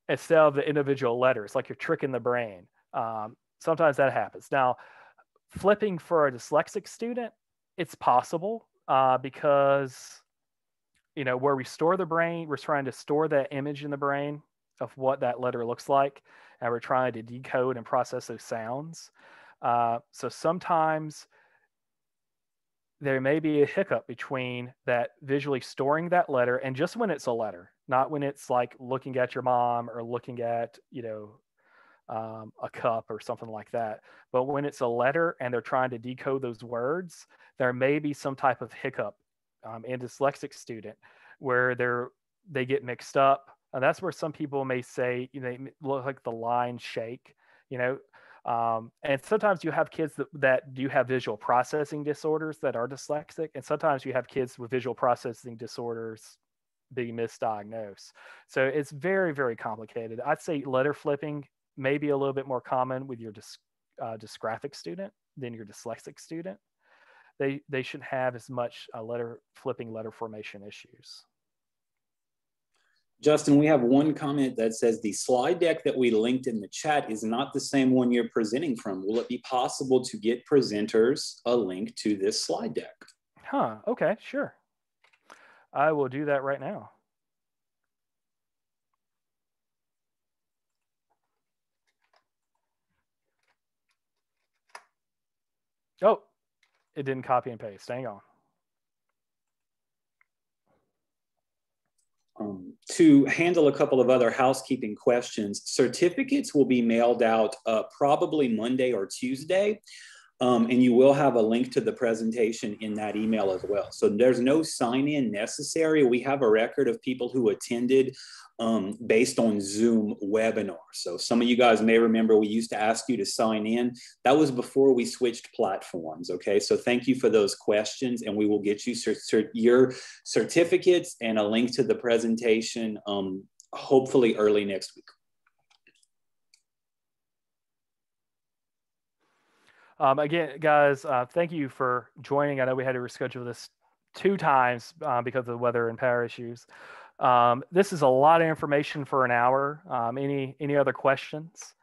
instead of the individual letters, like you're tricking the brain. Sometimes that happens. Now, flipping for a dyslexic student, it's possible because where we store the brain, we're trying to store that image in the brain of what that letter looks like, and we're trying to decode and process those sounds. So sometimes there may be a hiccup between that visually storing that letter and just when it's a letter, not when it's like looking at your mom or looking at, a cup or something like that. But when it's a letter and they're trying to decode those words, there may be some type of hiccup in a dyslexic student where they get mixed up. And that's where some people may say, they look like the lines shake, and sometimes you have kids that do have visual processing disorders that are dyslexic. And sometimes you have kids with visual processing disorders being misdiagnosed. So it's very, very complicated. I'd say letter flipping may be a little bit more common with your dysgraphic student than your dyslexic student. They shouldn't have as much letter formation issues. Justin, we have one comment that says the slide deck that we linked in the chat is not the same one you're presenting from. Will it be possible to get presenters a link to this slide deck? Okay, sure. I will do that right now. Oh, it didn't copy and paste. Hang on. To handle a couple of other housekeeping questions, certificates will be mailed out probably Monday or Tuesday, and you will have a link to the presentation in that email as well. So there's no sign-in necessary. We have a record of people who attended based on Zoom webinar. So some of you guys may remember we used to ask you to sign in. That was before we switched platforms, okay? So thank you for those questions, and we will get you your certificates and a link to the presentation hopefully early next week. Again, guys, thank you for joining. I know we had to reschedule this 2 times because of the weather and power issues. This is a lot of information for an hour. Any other questions?